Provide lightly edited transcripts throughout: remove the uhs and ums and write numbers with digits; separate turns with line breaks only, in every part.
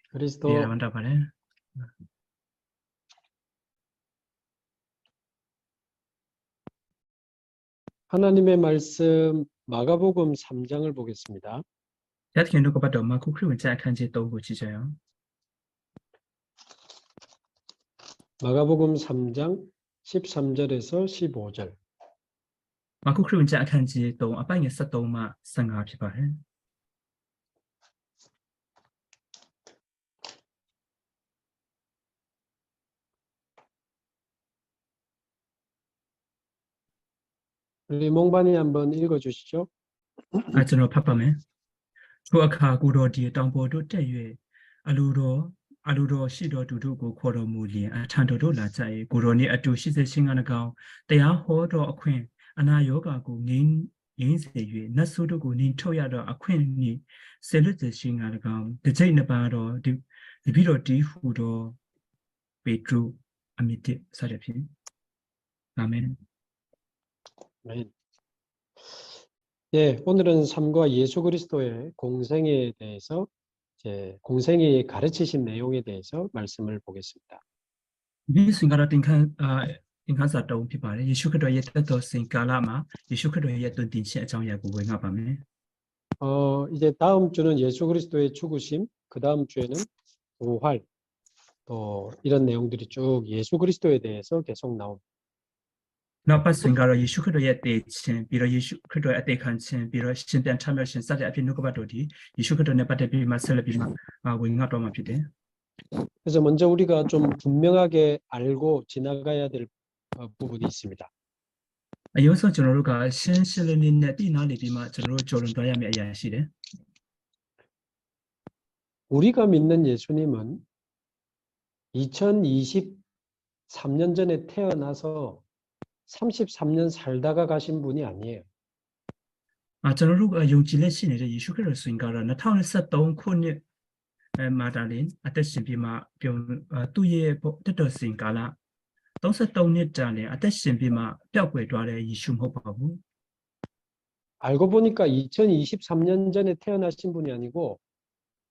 그리스도 하나님의 말씀 마가복음 3장을 보겠습니다. 마가복음 3장 13절에서 15절.
马可福音ကျမ်းအခန်းကြီး3အပိုင်းငယ်73မှ15ဖြစ်ပါတယ်
우리 몽반이 한번 읽어주시죠.
ကျွန်တော်ဖတ်ပါမယ်ထိုအခါကိုတော်ဒီတောင်ပေါ်သို့တက်၍အလိုတော်ရှိတော်သူတို့ကိုခေါ်တော်မူလျင်အထံတော်သို့လာကြ၏ကိုတော်နှင့်အတူရှိစေခြင်းက၎င်းတရားဟောတော်အခွင့်အနာယောဂါကိုငြိမ်းစေ၍နတ်ဆိုးတို့ကိုနှင်ထုတ်ရတော်အခွင့်နှင့်ဆေလွတ်စေခြင်းက၎င်းတစ်ကြိမ်နှစ်ပါတော်ဒီပြီးတော့ဒီဟူတော်ပေတရုအမိတစရဖြင့်အာမင်
아멘. 예, 오늘은 삶과 예수 그리스도의 공생에 대해서 공생이 가르치신 내용에 대해서 말씀을 보겠습니다.
ဒီစင်ကာရတင်ခန်းသင်ခန်းစာတုံးဖြစ်ပါတယ်ယေရှုခရစ်တော်ရဲ့တက်တော်စင်ကာလမှာယေရှုခရစ်တော်ရဲ့တွင်တင်ခြင်းအကြောင်းအရာကိုဝေငှပါမယ်
이제 다음 주는 예수 그리스도의 죽으심, 그 다음 주에는 부활, 또 이런 내용들이 쭉 예수 그리스도에 대해서 계속 나옵니다.
နောက်ပတ်စဉ်ကတော့ယေရှုခရစ်တော်ရဲ့တည်ခြင်းပြီးတော့ယေရှုခရစ်တော်ရဲ့အသေးခံခြင်းပြီးတော့ရှင်ပြန်ထမြောက်ခြင်းစတဲ့အဖြစ်နှုတ်ကပတ်တော်ဒီယေရှုခရစ်တော်နဲ့ပတ်သက်ပြီးမှဆက်လက်ပြီးမှဝေငှတော့မှာဖြစ်တယ်
그래서 먼저 우리가 좀 분명하게 알고 지나가야 될 부분이 있습니다.
အရင်ဆုံးကျွန်တော်တို့ကရှင်းရှင်းလင်းလင်းနဲ့တည်နာနေပြီးမှကျွန်တော်တို့ကြော်လွန်သွားရမယ့်အရာရှိတယ်
우리가 믿는 예수님은 2023년 전에 태어나서 33년 살다가 가신 분이 아니에요.
ကျွန်တော်တို့ယုံကြည်လက်ရှိနေတဲ့ယေရှုခရစ်တော်ဆိုရင်ကတော့2023ခုနှစ်မှာတာလင်အသက်ရှင်ပြီးမှပြုံသူ့ရဲ့တက်တော်စင်ကာလ33နှစ်ကြာလင်အသက်ရှင်ပြီးမှပျောက်ကွယ်သွားတဲ့ယေရှုမဟုတ်ပါဘူး
알고 보니까 2023년 전에 태어나신 분이 아니고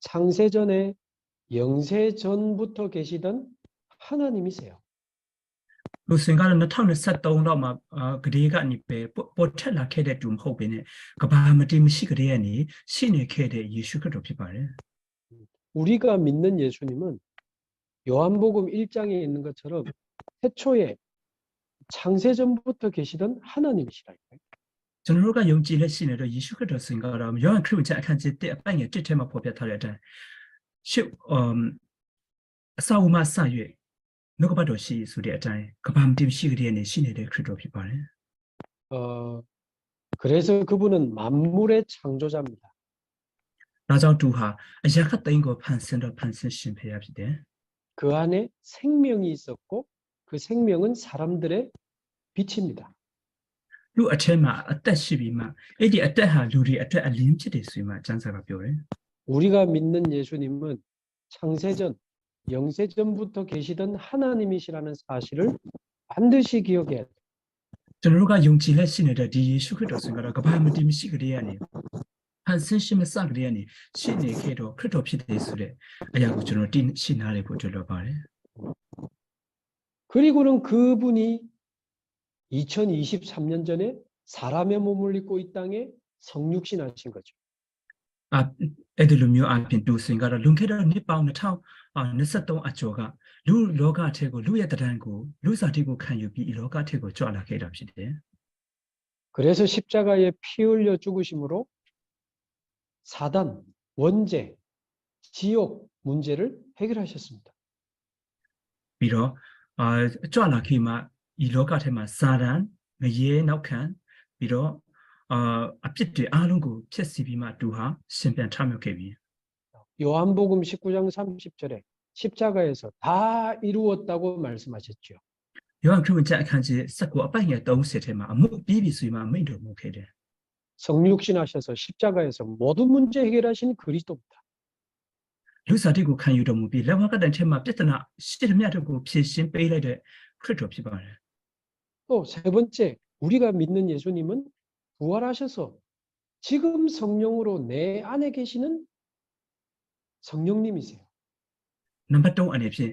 창세 전에 영세 전부터 계시던 하나님이세요.
လူစင်ကတော့2023လောက်မှာဂရေကနေပဲပေါ်ထက်လာခဲ့တဲ့သူမဟုတ်ဘဲနဲ့ကဘာမတိမရှိကြတဲ့ကနေရှိနေခဲ့တဲ့ယေရှုခရစ်တော်ဖြစ်ပါတယ်
우리가 믿는 예수님은 요한복음 1장에 있는 것처럼 태초에 창세 전부터 계시던 하나님이시라니까요.
ကျွန်တော်တို့ကယုံကြည်လက်ရှိနေတဲ့ယေရှုခရစ်တော်စင်ကတော့ယောဟန်ခရစ်ဝင်အခန်းကြီး1အပိုင်းငယ်1ထဲမှာဖော်ပြထားတဲ့အတိုင်းရှုအစာအုံမဆရွေနှုတ်ကပတ်တော်ရှိဆိုတဲ့အတိုင်းကဘာမတိမရှိကြတဲ့ကနေရှိနေတဲ့ခရစ်တော်ဖြစ်ပါတယ်
그래서 그분은 만물의 창조자입니다.
ဒါကြောင့်သူဟာအရာခတ်သိန်းကိုဖန်ဆင်းတော်ဖန်ဆင်းရှင်ဖရာဖြစ်တယ်
그 안에 생명이 있었고 그 생명은 사람들의 빛입니다.
လူအထက်မှာအသက်ရှိပြီးမှအဲ့ဒီအသက်ဟာလူတွေအတွက်အလင်းဖြစ်တယ်ဆိုမှကျမ်းစာကပြောတယ်
우리가 믿는 예수님은 창세전, 영세전부터 계시던 하나님이시라는 사실을 반드시 기억해야 돼요.
ကျွန်တော်တို့ကယုံကြည်လက်ရှိနေတဲ့ဒီယေရှုခရစ်တော်စင်ကတော့ကဘာမတိမရှိကြတဲ့ကနေဖန်ဆင်းရှင်မစကြတဲ့ကနေရှိနေခဲ့တော့ခရစ်တော်ဖြစ်တယ်ဆိုတဲ့အရာကိုကျွန်တော်သိရှိနားလည်ဖို့ကြိုးလိုပါတယ်
그리고는 그분이 2023년 전에 사람의 몸을 입고 이 땅에 성육신하신 거죠.
အဲ့ဒီလိုမျိုးအပြင်သူစင်ကတော့လွန်ခဲ့တဲ့နှစ်ပေါင်း2023အကျော်ကလူလောကထဲကိုလူရဲ့တဏ္ဍကိုလူစားတိကိုခံယူပြီးဒီလောကထဲကိုကြွလာခဲ့တာဖြစ်တယ်
그래서 십자가에 피 흘려 죽으심으로 사단, 원죄, 지옥 문제를 해결하셨습니다.
ပြီးတော့ကြွလာခဲ့မှဒီလောကထဲမှာစာတန်ငရဲနောက်ခံပြီးတော့အပြစ်တွေအားလုံးကိုဖျက်ဆီးပြီးမှသူဟာရှင်ပြန်ထမြောက်ခဲ့ပြီ
요한복음 19장 30절에 십자가에서 다 이루었다고 말씀하셨죠.
ယောဟန်ခရစ်ဝင်ကျမ်းအခန်းကြီး19အပိုင်းငယ်30ထဲမှာအမှုပြီးပြီဆိုမှမိန့်တော်မူခဲ့တယ်
성육신하셔서 십자가에서 모든 문제 해결하신 그리스도입니다.
လူစားတိကိုခံယူတော်မူပြီးလက်ဝါးကတိုင်ထဲမှာပြဿနာရှိတဲ့မြတ်တို့ကိုဖြေရှင်းပေးလိုက်တဲ့ခရစ်တော်ဖြစ်ပါတယ်
또 세 번째, 우리가 믿는 예수님은 부활하셔서 지금 성령으로 내 안에 계시는 성령님이세요.
넘버 2 အနေဖြင့်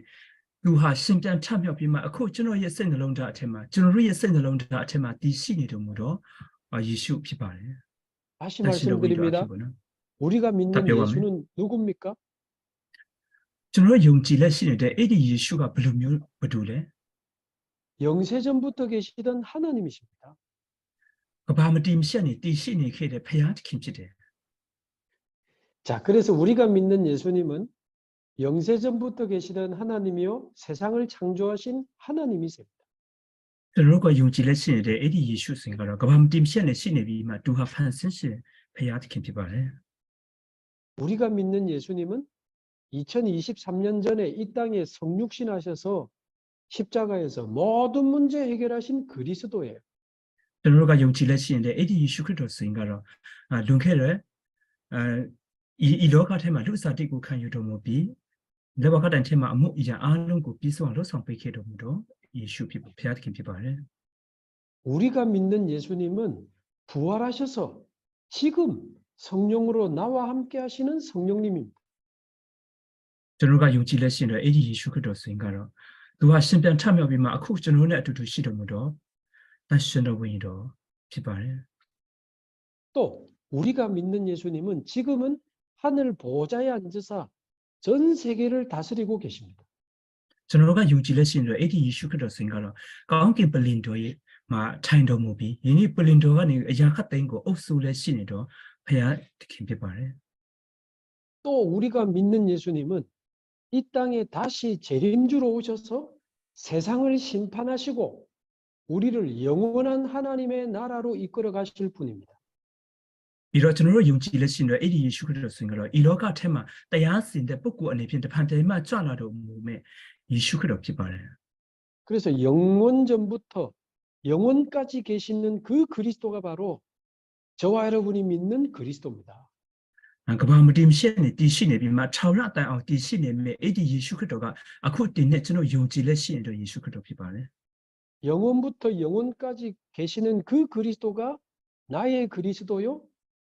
သူဟာရှင်ပြန်ထမြောက်ပြီးမှအခုကျွန်တော်ရဲ့စိတ်နှလုံးသားအထက်မှာကျွန်တော်တို့ရဲ့စိတ်နှလုံးသားအထက်မှာတည်ရှိနေတော်မူတော့ယေရှုဖြစ်ပါတယ်
다시
တရှိတော်ဝိတော်အဖြစ်
말씀드립니다.
ပေါ့နော်
우리가 믿는
답변하면?
예수는 누굽니까?
ကျွန်တော်ယုံကြည်လက်ရှိနေတဲ့အဲ့ဒီယေရှုကဘယ်လိုမျိုးဘာတူလဲ
영세전부터 계시던 하나님이십니다.
ကဘာမတည်မရှက်နေတည်ရှိနေခဲ့တဲ့ဖခင်သခင်ဖြစ်တယ်
자, 그래서 우리가 믿는 예수님은 영세전부터 계시던 하나님이요 세상을 창조하신 하나님이십니다.
ကျွန်တော်ကယုံကြည်လက်ရှိနေတဲ့အဲ့ဒီယေရှုစင်ကတော့ကဘာမတည်မရှက်နေရှိနေပြီးမှသူဟာဖန်ဆင်းရှင်ဖခင်သခင်ဖြစ်ပါတယ်
우리가 믿는 예수님은 2023년 전에 이 땅에 성육신하셔서 십자가에서 모든 문제 해결하신 그리스도예요.
ကျွန်တော်ကယုံကြည်လက်ရှိနေတဲ့အဲ့ဒီယေရှုခရစ်တော်စင်ကတော့လွန်ခဲ့တဲ့ဤလောကထဲမှာလူအစာတိကိုခံယူတော်မူပြီးလက်ဝါးကတိုင်ထဲမှာအမှုအရာအလုံးကိုပြီးဆုံးအောင်လှုပ်ဆောင်ပေးခဲ့တော်မူတော့ယေရှုဖြစ်ဖခင်သခင်ဖြစ်ပါတယ်
우리가 믿는 예수님은 부활하셔서 지금 성령으로 나와 함께 하시는 성령님입니다.
ကျွန်တော်ကယုံကြည်လက်ရှိနေတဲ့အဲ့ဒီယေရှုခရစ်တော်စင်ကတော့သူဟာရှင်ပြန်ထမြောက်ပြီးမှအခုကျွန်တော်နဲ့အတူတူရှိတော်မူတော့တန်ရှင်တော်ဝိညာဉ်တော်ဖြစ်ပါတယ်
또 우리가 믿는 예수님은 지금은 하늘 보좌에 앉으사 전 세계를 다스리고 계십니다.
ကျွန်တော်ကယုံကြည်လက်ရှိနေတဲ့အဲ့ဒီယေရှုခရစ်တော်စင်ကတော့ကောင်းကင်ပလင်တော်ရဲ့မှာထိုင်တော်မူပြီးယနေ့ပလင်တော်ကနေအရာခတ်သိမ်းကိုအုပ်စုလက်ရှိနေတော့ဖခင်သခင်ဖြစ်ပါတယ်
또 우리가 믿는 예수님은 이 땅에 다시 재림주로 오셔서 세상을 심판하시고 우리를 영원한 하나님의 나라로 이끌어 가실 분입니다.
ပြီးတော့ကျွန်တော်တို့ယုံကြည်လက်ရှိနေတဲ့အဲ့ဒီယေရှုခရစ်တော်စင်ကတော့ဤလောကထဲမှာတရားစင်တဲ့ပုဂ္ဂိုလ်အနေဖြင့်တဖန်တည်းမှကြွလာတော်မူမဲ့ယေရှုခရစ်တော်ဖြစ်ပါတယ်
그래서 영원전부터 영원까지 계시는 그 그리스도가 바로 저와 여러분이 믿는 그리스도입니다.
ကဘာမတည်မရှက်နေတည်ရှိနေပြီးမှ6လတိုင်အောင်တည်ရှိနေမဲ့အဲ့ဒီယေရှုခရစ်တော်ကအခုတည်နေကျွန်တော်ယုံကြည်လက်ရှိနေတဲ့ယေရှုခရစ်တော်ဖြစ်ပါတယ်
영원부터 영원까지 계시는 그 그리스도가 나의 그리스도요.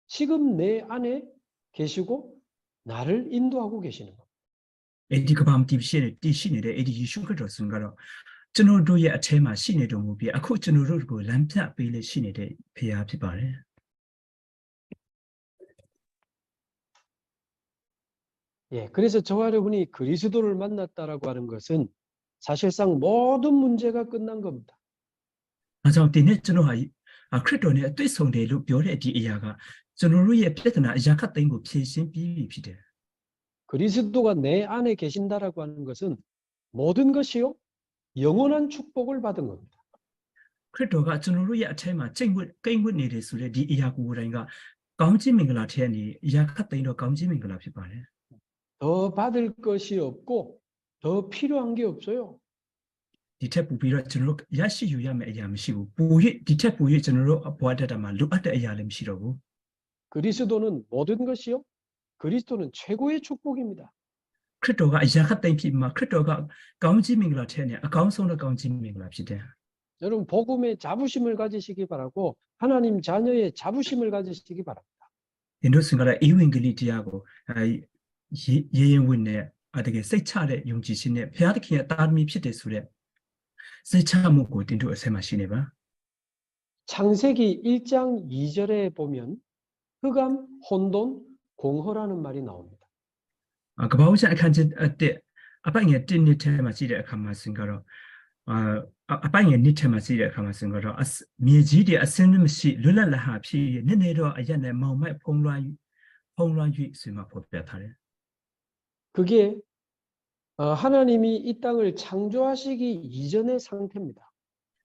지금 내 안에 계시고 나를 인도하고 계시는 겁니다.
အဲ့ဒီကဘာမတည်မရှက်နေတည်ရှိနေတဲ့အဲ့ဒီယေရှုခရစ်တော်စင်ကတော့ကျွန်တော်တို့ရဲ့အထဲမှာရှိနေတော်မူပြီးအခုကျွန်တော်တို့ကိုလမ်းပြပေးလက်ရှိနေတဲ့ဖခင်ဖြစ်ပါတယ်
예, 그래서 저와 여러분이 그리스도를 만났다라고 하는 것은 사실상 모든 문제가 끝난 겁니다.
အဲကြောင့်ဒီနေ့ကျွန်တော်ဟာခရစ်တော်နဲ့အတွေ့ဆုံတယ်လို့ပြောတဲ့ဒီအရာကကျွန်တော်တို့ရဲ့ပြဿနာအရာခတ်သိမ်းကိုဖြေရှင်းပြီးပြီဖြစ်တယ်
그리스도가 내 안에 계신다라고 하는 것은 모든 것이요 영원한 축복을 받은 겁니다.
ခရစ်တော်ကကျွန်တော်တို့ရဲ့အထဲမှာကျင့်ဝတ်ကိန်းဝတ်နေတယ်ဆိုတဲ့ဒီအရာကိုယ်တိုင်ကကောင်းခြင်းမင်္ဂလာထဲကနေအရာခတ်သိမ်းတော့ကောင်းခြင်းမင်္ဂလာဖြစ်ပါတယ်
더 받을 것이 없고 더 필요한 게 없어요.
ဒီထက်ပိုပြီးတော့ကျွန်တော်တို့ရရှိယူရမယ့်အရာမရှိဘူးပို၍ဒီထက်ပို၍ကျွန်တော်တို့ဘဝတတ်တာမှာလိုအပ်တဲ့အရာလည်းမရှိတော့ဘူး
그리스도는 모든 것이요 그리스도는 최고의 축복입니다.
ခရစ်တော်ကအရာခတ်သိမ်းဖြစ်မှာခရစ်တော်ကကောင်းခြင်းမင်္ဂလာထဲနဲ့အကောင်းဆုံးသောကောင်းခြင်းမင်္ဂလာဖြစ်တယ်
여러분 복음의 자부심을 가지시기 바라고 하나님 자녀의 자부심을 가지시기 바랍니다.
ဒီတို့စင်ကလည်းဧဝံဂေလိတရားကိုရေရင်ဝင်နဲ့တကယ်စိတ်ချတဲ့ယုံကြည်ခြင်းနဲ့ဘုရားသခင်ရဲ့တာသမီဖြစ်တယ်ဆိုတဲ့စိတ်ချမှုကိုတင်တို့အဆက်မှာရှိနေပါ
창세기 1장 2절에 보면 흑암, 혼돈, 공허라는 말이 나옵니다.
ကဘာဦးချအခန်းကျအပိုင်ငယ်တင်းနှစ်ထဲမှာရှိတဲ့အခါမှာစင်ကတော့အပိုင်ငယ်နှစ်ထဲမှာရှိတဲ့အခါမှာစင်ကတော့မြေကြီးတွေအစင်းမရှိလွတ်လပ်လဟာဖြစ်နည်းနည်းတော့အရက်နဲ့မောင်မိုက်ဖုံးလွှမ်း၍ဆိုမှဖော်ပြထားတယ်
그게 하나님이 이 땅을 창조하시기 이전의 상태입니다.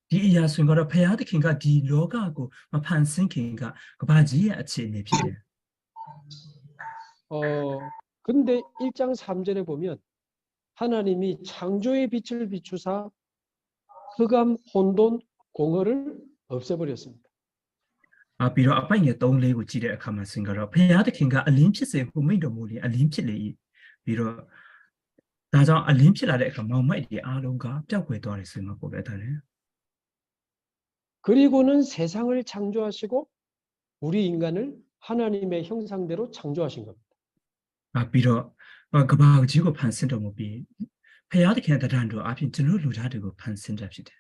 ဒီအရာဆိုရင်ကတော့ဘုရားသခင်ကဒီလောကကိုမဖန်ဆင်းခင်ကကဘာကြီးရဲ့အခြေအနေဖြစ်တယ်
근데 1장 3절에 보면 하나님이 창조의 빛을 비추사 흑암, 혼돈, 공허를 없애버렸습니다.
ပြီးတော့အပိုင်ငယ်3လေးကိုကြည့်တဲ့အခါမှာစင်ကတော့ဘုရားသခင်ကအလင်းဖြစ်စေဟုမိန့်တော်မူလေအလင်းဖြစ်လေပြီးတော့ဒါကြောင့်အလင်းဖြစ်လာတဲ့အခါမောင်မိုက်တွေအားလုံးကပျောက်ကွယ်သွားတယ်ဆိုမှပေါ်ပြထားတယ်
그리고는 세상을 창조하시고 우리 인간을 하나님의 형상대로 창조하신 겁니다.
ပြီးတော့ 그바 지고 판신도 못비 패야드 캔다란도 앞인 진로 루다르고 판신잡시대.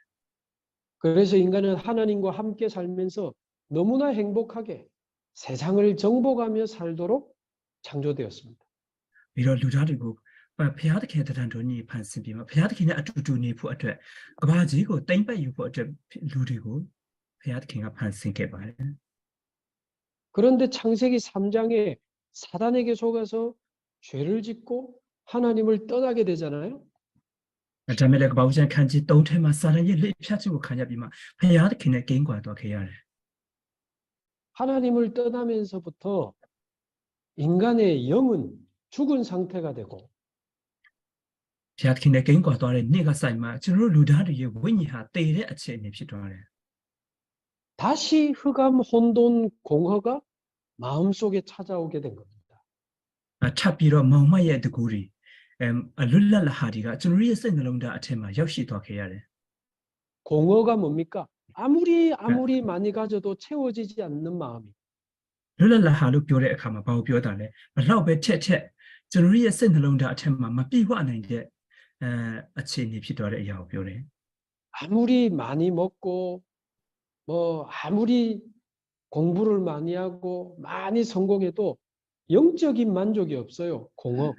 그래서 인간은 하나님과 함께 살면서 너무나 행복하게 세상을 정복하며 살도록 창조되었습니다.
이런 루다르고 패야드 캔다란도니 판신비마 패야드 캔의 아투투니 부어트 그바 지고 땡바이 부어트 루리고 패야드 캔가 판신게 말.
그런데 창세기 3장에 사단에게 속아서 죄를 짓고 하나님을 떠나게 되잖아요.
자매가 바우전 칸지 동태마 사랑의 립샤지고 가냐비마 패야드 캔의 게임과도 개야.
하나님을 떠나면서부터 인간의 영은 죽은 상태가 되고
패야드 캔의 게임과도 아래 네가 사이마 진로 루다르의 원이하 때의 아치에ဖြစ်သွားတယ်.
다시 흑암 혼돈 공허가 마음속에 찾아오게 된 겁니다.
탑비로 마음의 드고리 알룰랄 하리가 진리의 생각론다 아테마 역시 더 해야 돼.
공허가 뭡니까? 아무리 많이 가져도 채워지지 않는 마음이.
룰랄 하루 표의အခါမှာ ဘာကိုပြောတာလဲဘလောက်ပဲချက်ချက်ကျွန်တော်ရဲ့စိတ်နှလုံးသားအထက်မှာမပြည့်ဝနိုင်တဲ့အခြေအနေဖြစ်သွားတဲ့အရာကိုပြောတယ်
아무리 많이 먹고 뭐 아무리 공부를 많이 하고 많이 성공해도 영적인 만족이 없어요. 공허.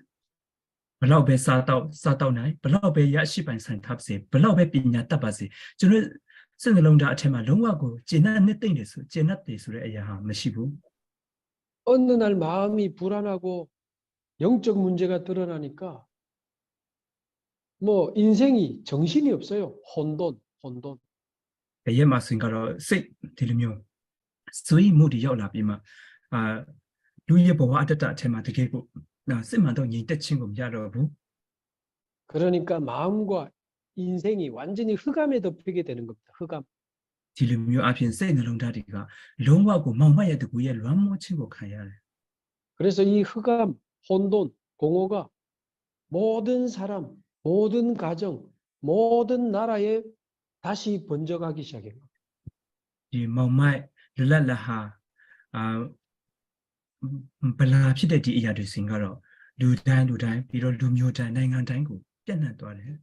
ဘလောက်ပဲစားတော့နိုင်ဘလောက်ပဲရရှိပိုင်ဆိုင်ထားပါစေဘလောက်ပဲပညာတတ်ပါစေကျွန်တော်စိတ်နှလုံးသားအထက်မှာလုံးဝကိုကျဉ်းနဲ့တိတ်နေဆိုကျဉ်းတယ်ဆိုတဲ့အရာဟာမရှိဘူး
어느 날 마음이 불안하고 영적 문제가 드러나니까 뭐 인생이 정신이 없어요. 혼돈.
တရက်မှဆိုရင်ကတော့စိတ်ဒီလိုမျိုးစွေးမှုတွေရောက်လာပြီးမှလူရဲ့ဘဝအတ္တအထက်မှာတကယ်ကိုစစ်မှန်တော့ငြိမ်သက်ခြင်းကိုမရတော့ဘူး
그러니까 마음과 인생이 완전히 흑암에 덮이게 되는 겁니다. 흑암.
ဒီလိုမျိုးအပြင်စိတ်နှလုံးသားတွေကလုံးဝကိုမောင်မရဲ့တကူရဲ့လွမ်းမိုးခြင်းကိုခံရတယ်
그래서 이 흑암, 혼돈, 공허가 모든 사람, 모든 가정, 모든 나라에 다시 번져가기 시작해요.
ဒီမောင်မိုက်လလလဟာဘလာဖြစ်တဲ့ဒီအရာတွေစင်ကတော့လူတိုင်းပြီးတော့လူမျိုးတိုင်းနိုင်ငံတိုင်းကိုပြန့်နှံ့သွားတယ်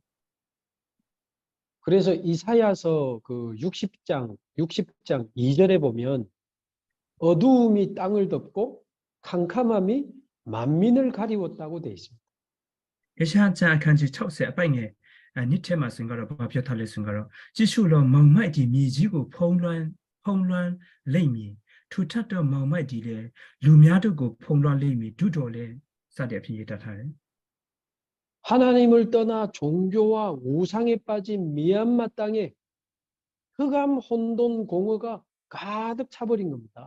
그래서 이사야서 그 60장 2절에 보면 어두움이 땅을 덮고 캄캄함이 만민을 가리웠다고 되어 있습니다.
ရရှားကျမ်းအခန်းကြီး60အပိုင်ငယ်နှစ်ထဲမှာစင်ကတော့ဘာပြောထားလဲစင်ကတော့ကြည့်ရှုလို့မောင်မိုက်ဒီမြေကြီးကိုဖုံးလွှမ်းလိမ့်မည်ထူထပ်တော့မောင်မိုက်ဒီလေလူများတို့ကိုဖုံးလွှမ်းလိမ့်မည်ဒုတော်လဲစတဲ့အဖြစ်ရတတ်ထားတယ်
하나님을 떠나 종교와 우상에 빠진 미얀마 땅에 흑암, 혼돈, 공허가 가득 차버린 겁니다.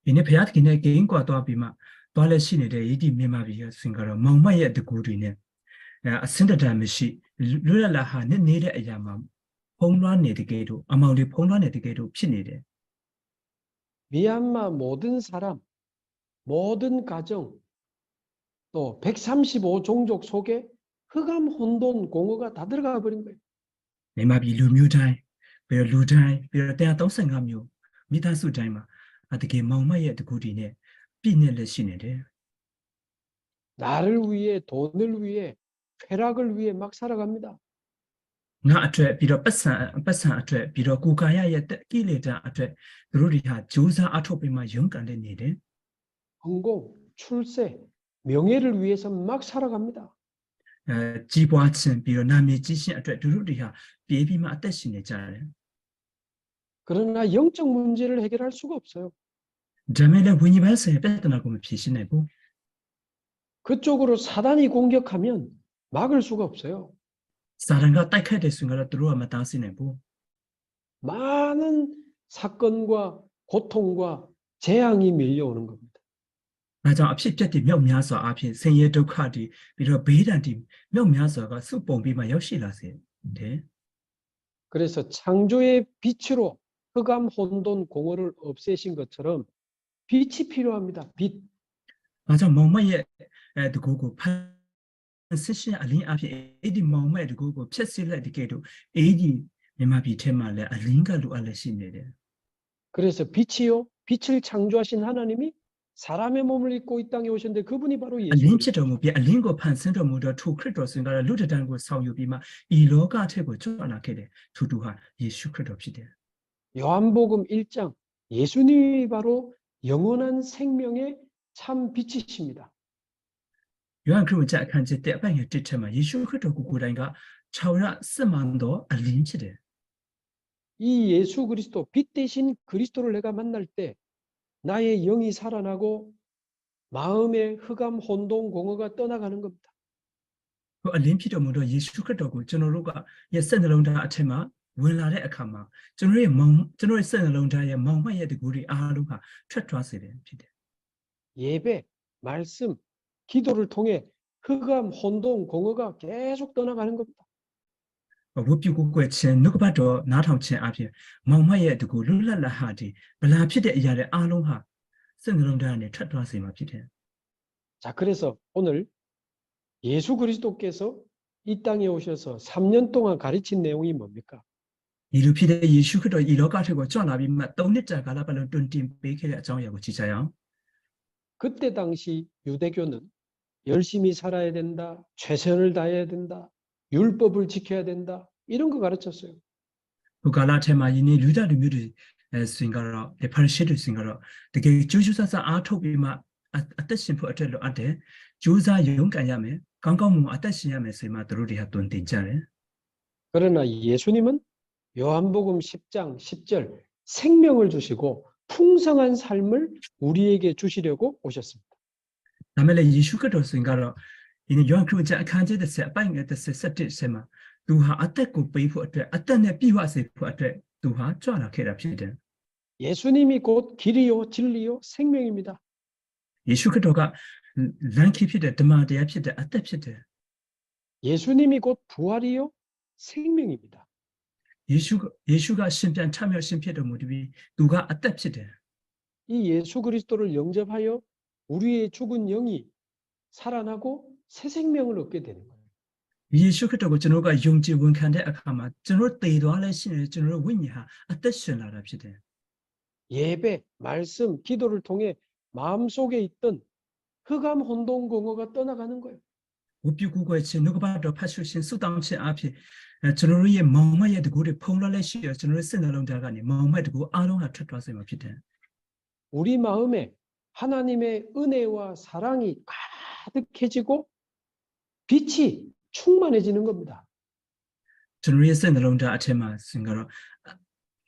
ဒီနေ့ဖျားသခင်ရဲ့ဂိမ်းကွာသွားပြီးမှသွားလဲရှိနေတဲ့ဤဒီမြန်မာပြည်ကစင်ကတော့မောင်မိုက်ရဲ့တကူတွေနဲ့အစင်တတန်မရှိလွတ်လပ်ဟာနဲ့နေတဲ့အရာမှာဖုံးလွှမ်းနေတကယ်တော့အမောင်တွေဖုံးလွှမ်းနေတကယ်တော့ဖြစ်နေတယ်
미얀마 모든 사람, 모든 가정, 또 135종족 속에 흑암, 혼돈, 공허가 다 들어가 버린 거예요.
မြန်မာပြည်လူမျိုးတိုင်းပြီးတော့လူတိုင်းပြီးတော့135မျိုးမိသားစုတိုင်းမှာတကယ်မောင်မိုက်ရဲ့တကူတွေနဲ့ပြည့်နေလက်ရှိနေတယ်
나를 위해, 돈을 위해, 쾌락을 위해 막 살아갑니다.
ငါအတွက်ပြီးတော့ပတ်စံအတွက်ပြီးတော့ကိုယ်ကာယရဲ့ကိလေသာအတွက်သူတို့တွေဟာဂျိုးစားအထုတ်ပြီးမှရုန်းကန်နေတယ်
성공, 출세, 명예를 위해서 막 살아갑니다.
ကြီးပွားခြင်းပြီးတော့နာမည်ကြီးခြင်းအတွက်သူတို့တွေဟာပြေးပြီးမှအသက်ရှင်နေကြတယ်
그러나 영적 문제를 해결할 수가 없어요.
ဒါမဲ့လည်းဝိညာဉ်ပိုင်းဆိုင်ရာပြဿနာကိုမဖြေရှင်းနိုင်ဘူး
그쪽으로 사단이 공격하면 막을 수가 없어요.
စာရန်ကတိုက်ခတ်တယ်ဆိုရင်တော့သူတို့ကမတားဆီးနိုင်ဘူး
많은 사건과 고통과 재앙이 밀려오는 겁니다.
ဒါကြောင့်အဖြစ်အပျက်တွေမြောက်များစွာအဖြစ်ဆင်းရဲဒုက္ခတွေပြီးတော့ဘေးဒဏ်တွေမြောက်များစွာကစုပုံပြီးမှရောက်ရှိလာစေတယ်
그래서 창조의 빛으로 흑암, 혼돈, 공허를 없애신 것처럼 빛이 필요합니다. 빛.
ဒါကြောင့်မောင်မိုက်ရဲ့တကူကိုဖန်ဆင်းရှင်အလင်းအဖြစ်အဲ့ဒီမောင်မိုက်တကူကိုဖျက်ဆီးလိုက်တကယ်တော့အဲ့ဒီမြန်မာပြည်ထဲမှာလည်းအလင်းကလိုအပ်လက်ရှိနေတယ်
그래서 빛이요. 빛을 창조하신 하나님이 사람의 몸을 입고 이 땅에 오셨는데 그분이 바로 예수
알림
그리스도.
피도 뭐비 알림고 판선도 뭐더 투 크리스토스가 루드단고 사우유비마 이 로가 태고 쫄아나게 두두하 예수 크리스토시대.
요한복음 1장 예수님이 바로 영원한 생명의 참 빛이십니다.
요한 그러면 자 간제 때 방에 뜻tema 예수 크리스토 고고라인가 차오라 스만도 알림치대.
이 예수 그리스도 빛 대신 그리스도를 내가 만날 때 나의 영이 살아나고 마음의 흑암 혼동 공허가 떠나가는 겁니다.
그 알림 피도 뭐더 예수 크리스토고 저노로가 예선으로다 아테마 원라의 아카마 저노의 멍 저노의 선으로다의 멍마의 데구리 아루가 촤트와세대 피대.
예배, 말씀, 기도를 통해 흑암 혼동 공허가 계속 떠나가는 겁니다.
워피고고의 chen 누구봐도 나타오친 앞에 멍마의 데구 룰랄라하디 블라 피대 이야의 아롱하 선으로다에 촤트와세마 피대.
자, 그래서 오늘 예수 그리스도께서 이 땅에 오셔서 3년 동안 가르친 내용이 뭡니까?
이루피데 예수 그리스도 이로가지고 전화비마 똥넷자 가라발로 뚠팀 베이케를 정하고 지자요.
그때 당시 유대교는 열심히 살아야 된다, 최선을 다해야 된다, 율법을 지켜야 된다, 이런 거 가르쳤어요.
그 갈라테마 이니 루다르 뮤르 스윙가로 에파르시르 스윙가로 되게 주주사사 아토비마 아따심포 어텔로 아데 주사 용간야메 강강무 아따시야메 세마 드루리하 뚠틴자레.
그러나 예수님은 요한복음 10장 10절 생명을 주시고 풍성한 삶을 우리에게 주시려고 오셨습니다.
다음에 예수 그리스도 스윙가로 이니 요한 크루자 칸제데 세 빠잉에 세 세트 세마 두하 아따고 베이포 어테 아따네 비와세포 어테 두하 쩌라케라 피데.
예수님이 곧 길이요 진리요 생명입니다.
예수 그리스도가 란키 피데 드마데야 피데 아따 피데.
예수님이 곧 부활이요 생명입니다.
예수가 신변 참여 신피도 무리비 누가 아따 피데.
이 예수 그리스도를 영접하여 우리의 죽은 영이 살아나고 새 생명을 얻게 되는 거예요.
예수 그리스도가 저노가 용지 원칸데 아카마 저노 때도알레 신의 저노 위냐 아따 신라라 피데.
예배, 말씀, 기도를 통해 마음속에 있던 흑암 혼동 공허가 떠나가는 거예요.
우비국어의 누구봐도 파출신 수당치 앞에 저노의 멍마에 두고를 펑라레 시어 저노의 센나롱다가니 멍마에 두고 아롱하 쳤다세마 피데.
우리 마음에 하나님의 은혜와 사랑이 가득해지고 빛이 충만해지는 겁니다.
저노의 센나롱다 아테마 생가로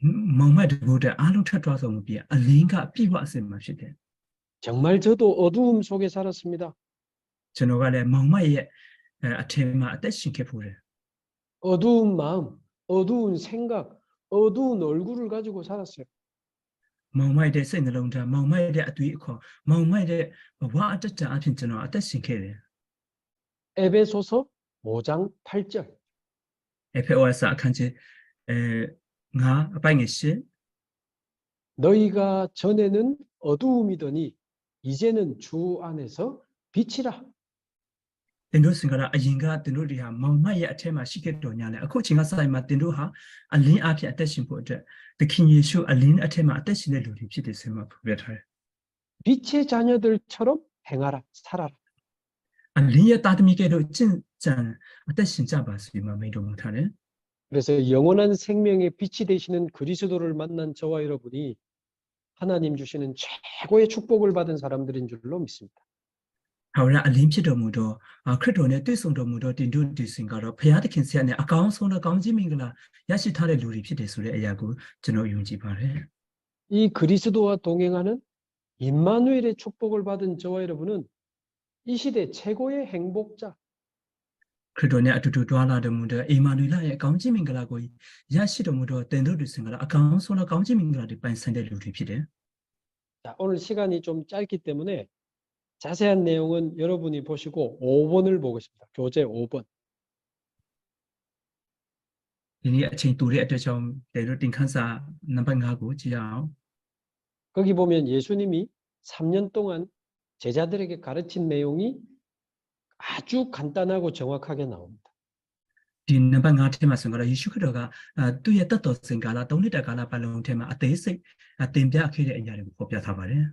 멍마에 두고를 아롱 쳤다서 무비 알링가 비와세마 피데.
정말 저도 어두움 속에 살았습니다.
저노가 내 멍마에 아테마 아떼신케 보래.
어두운 마음, 어두운 생각, 어두운 얼굴을 가지고 살았어요.
멍마에 센나롱다 멍마에 아두이코 멍마에 와 아따자 아핀 저노 아떼신케래.
에베소서 5장 8절.
에페오아사 칸지 nga 빠잉에시
너희가 전에는 어두움이더니 이제는 주 안에서 빛이라.
덴도 싱가라 아잉가 덴도리하 멍마의 아테마 시게도냐네အခုချိန်ကစရင်မှာတင်တို့ဟာအလင်းအဖြစ်အသက်ရှင်ဖို့အတွက်သခင်ယေရှုအလင်းအထက်မှာအသက်ရှင်တဲ့လူတွေဖြစ်တယ်ဆိုမှဖော်ပြထားတယ်
빛의 자녀들처럼 행하라, 살아라.
အလင်းရဲ့သားသမီးကဲ့သို့ကျင့်ကြံအသက်ရှင်ကြပါစေမှာမိန့်တော်မူထားတယ်
그래서 영원한 생명의 빛이 되시는 그리스도를 만난 저와 여러분이 하나님 주시는 최고의 축복을 받은 사람들인 줄로 믿습니다.
ဟာဝရအလင်းဖြစ်တော်မူသောခရစ်တော်နဲ့တွေ့ဆုံတော်မူသောတင်တို့ဒီစင်ကတော့ဖခင်သခင်ဆရာနဲ့အကောင်းဆုံးသောကောင်းကြီးမင်္ဂလာရရှိထားတဲ့လူတွေဖြစ်တယ်ဆိုတဲ့အရာကိုကျွန်တော်ယုံကြည်ပါတယ်
이 그리스도와 동행하는 임마누엘의 축복을 받은 저와 여러분은 이 시대 최고의 행복자,
ခရစ်တော်နဲ့အတူတူတွာလာတော်မူတဲ့အိမ်မာနွေလရဲ့ကောင်းကြီးမင်္ဂလာကိုရရှိတော်မူသောတင်တို့ဒီစင်ကတော့အကောင်းဆုံးသောကောင်းကြီးမင်္ဂလာတွေပိုင်ဆိုင်တဲ့လူတွေဖြစ်တယ်
자, 오늘 시간이 좀 짧기 때문에 자세한 내용은 여러분이 보시고 5번을 보겠습니다. 교재 5번.
ဒီနေ့အချိန်တူတဲ့အတွက်ကြောင့်တင်တို့တင်ခန်းစာနံပါတ်5ကိုကြည့်ရအောင်
거기 보면 예수님이 3년 동안 제자들에게 가르친 내용이 아주 간단하고 정확하게 나옵니다.
ဒီနံပါတ်5ထဲမှာဆိုတော့ယေရှုခရစ်တော်ကသူ့ရဲ့တတ်တော်စင်ကာလ3နှစ်တာကာလပတ်လုံးထဲမှာအသေးစိတ်တင်ပြခဲ့တဲ့အရာတွေကိုဖော်ပြထားပါတယ်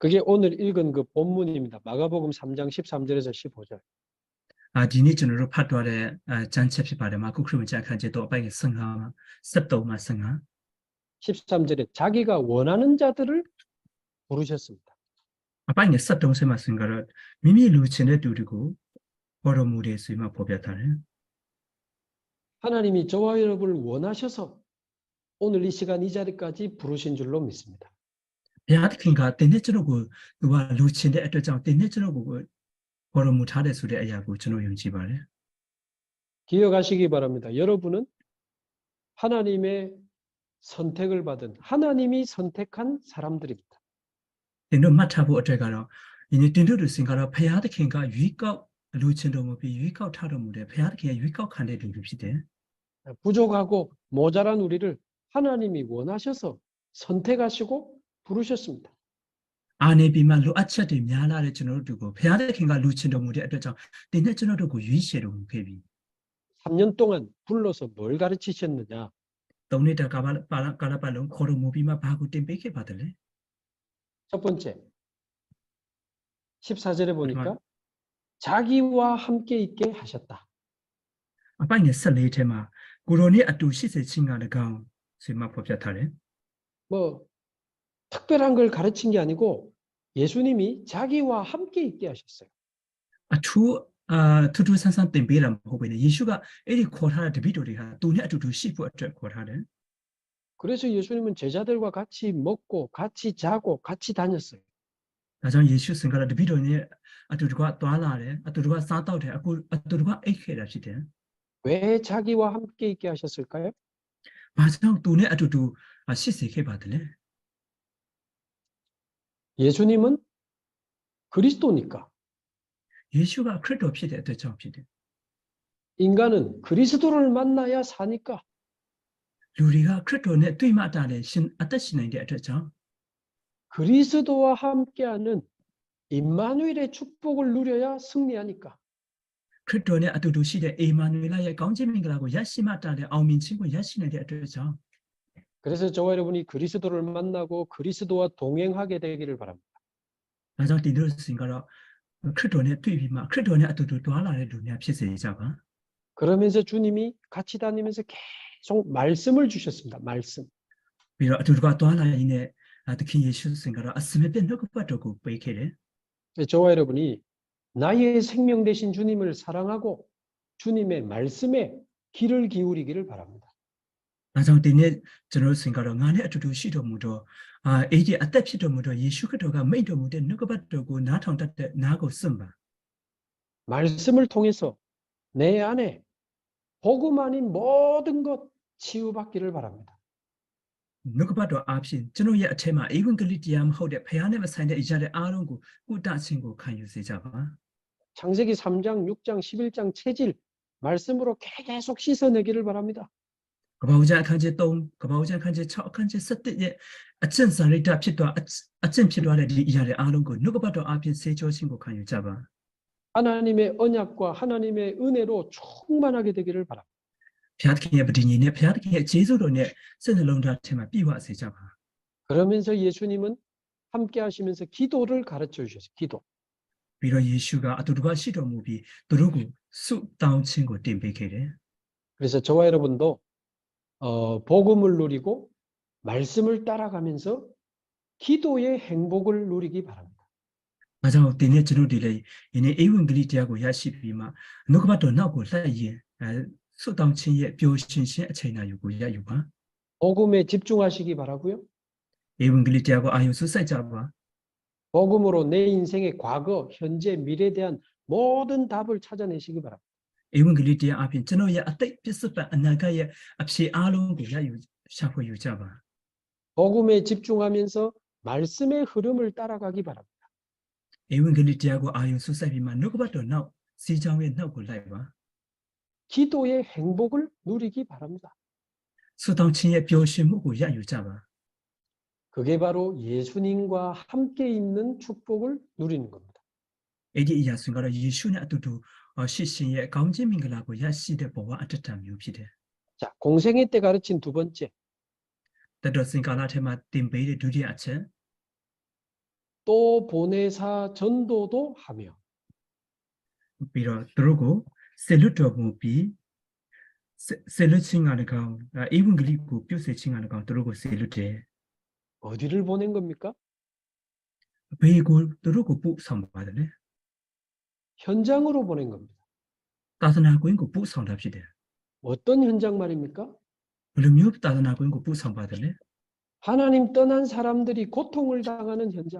그게 오늘 읽은 그 본문입니다. 마가복음 3장 13절에서 15절.
디니 저너로 파도아래 잔첩시 바레마 쿠크르문자 칸제도 빠이게 성하 습도마 성하
13절에 자기가 원하는 자들을 부르셨습니다.
빠이게 습동세마 성가를 미미 루친에 두리고 버러무리에 수이마 보배다래
하나님이 저와 여러분을 원하셔서 오늘 이 시간 이 자리까지 부르신 줄로 믿습니다.
베아드킨가 때내저러고 누가 루친데 애터장 때내저러고 버러무 잘해 소리 아야고 저노 용지 바래
기억하시기 바랍니다. 여러분은 하나님의 선택을 받은 하나님이 선택한 사람들입니다.
때너 마타고 어쩌가로 이니 딘도르 생가로 베아드킨가 유익가 루친도 뭐비 유익가 타러무래 베아드킨가 유익가 칸데 두르시대
부족하고 모자란 우리를 하나님이 원하셔서 선택하시고 부르셨습니다.
아내 비만 루아차데 미아라레 저노 두고 베아드킨가 루친도 뭐래 애터장 때내 저노도 고 유이셰로 개비
3년 동안 불러서 뭘 가르치셨느냐?
동네다 까라발롱 코로 무비마 바구 템베케 받을래
첫 번째, 14절에 보니까
정말
자기와 함께 있게 하셨다.
아빠네 설레테마 구로니 아투시세 칭가르강 세마 법자타래
뭐 특별한 걸 가르친 게 아니고 예수님이 자기와 함께 있게 하셨어요.
아투 투투산산 템베람 호베네 예수가 에리 코하라 데비도리가 돈이 아투투 시부 어쩌 코하래
그래서 예수님은 제자들과 같이 먹고 같이 자고 같이 다녔어요.
나장 예수 생가라 데비도니 아투두가 또알라래 아투두가 싸따오래 아투두가 에케라 시대
왜 자기와 함께 있게 하셨을까요?
마장 돈이 아투투 시세케 받을래
예수님은 그리스도니까.
예수가 크리도 없이 됐죠 없이 돼
인간은 그리스도를 만나야 사니까.
우리가 크리도네 뚜이마다네 신 아따시는데 됐죠
그리스도와 함께하는 임마누엘의 축복을 누려야 승리하니까.
크리스도네 아두두시데 에마누엘의 가운지민가라고 야시마다네 아우민친구 야시는데 됐죠
그래서 저와 여러분이 그리스도를 만나고 그리스도와 동행하게 되기를 바랍니다.
나장 띠들스인가라 크리스도네 뚜이비마 크리스도네 아두두 도알라레 루냐 피세자가
그러면서 주님이 같이 다니면서 계속 말씀을 주셨습니다. 말씀.
비로 아두두가 도알라이네 특히 예수스인가라 아스메데 너그빠도고 베이케레
저와 여러분이 나의 생명 되신 주님을 사랑하고 주님의 말씀에 귀를 기울이기를 바랍니다.
나장 띠네 저널스인가라 나네 아두두 시도무도 에디 아따피도무도 예수 그리스도가 메이도무데 너그빠도고 나타온다때 나고 쓴바
말씀을 통해서 내 안에 복음 아닌 모든 것 치유받기를 바랍니다.
너그빠도 앞신 저노의 아테마 이군글리디암 호데 페아네마 사인데 이자레 아롱고 꾸다친고 칸유세자바
창세기 3장, 6장, 11장 체질 말씀으로 계속 씻어내기를 바랍니다.
그바우자 칸제 똥 그바우자 칸제 쳐 칸제 섰때 아천사리다 피도 아천 피도하래 이자레 아롱고 너그빠도 앞신 세조친고 칸유자바
하나님의 언약과 하나님의 은혜로 충만하게 되기를 바랍니다.
피아드킹의 버디니네 피아드킹의 제조로네 선을롱다 테마 비와세자바
그러면서 예수님은 함께 하시면서 기도를 가르쳐 주셨어요. 기도.
비로 예수가 아두두가 시도무비 두루고 쑥 다운친고 띵베케레
그래서 저와 여러분도 복음을 누리고 말씀을 따라가면서 기도의 행복을 누리기 바랍니다.
맞아, 때네 저노들이 이네 에ವಂ글리티하고 야시비마 너그바도 나고 라이에 수당친의 뼈신신 차이나요고 야유가
복음에 집중하시기 바라고요.
에ವಂ글리티하고 아유수 사이자바
복음으로 내 인생의 과거, 현재, 미래에 대한 모든 답을 찾아내시기 바랍니다.
에ವಂ글리티 앞인 저노의 아따이 피스파 아나가의 앞시 아롱고 야유 샤포 유자바
복음에 집중하면서 말씀의 흐름을 따라가기 바랍니다.
에ವಂ글리티하고 아유수 사이비마 너그바도 나 시장에 나고 라이바
기도의 행복을 누리기 바랍니다.
수당친의 뼈신무고 야유자바
그게 바로 예수님과 함께 있는 축복을 누리는 겁니다.
에디 이야순가라 예수네 아두두 시신의 가운지민가라고 야시데 보와 아트탐 유피데
자, 공생애 때 가르친 두 번째,
따더싱가라 테마 띵베이데 두디 아체
또 보내사 전도도 하며.
ပြီးတော့သူတို့ကိုဆေလွတ်တော်မူပြီးဆေလွတ်ခြင်းက၎င်းဧဝံဂေလိကိုပြုစေခြင်းက၎င်းသူတို့ကိုဆေလွတ်တယ်
어디를 보낸 겁니까?
ဘေးကိုသူတို့ကိုပို့ဆောင်ပါတယ်လေ
현장으로 보낸 겁니다.
သာသနာကွင်းကိုပို့ဆောင်တာဖြစ်တယ်
어떤 현장 말입니까?
ဘယ်လိုမျိုးသာသနာကွင်းကိုပို့ဆောင်ပါတယ်လဲ
하나님 떠난 사람들이 고통을 당하는 현장.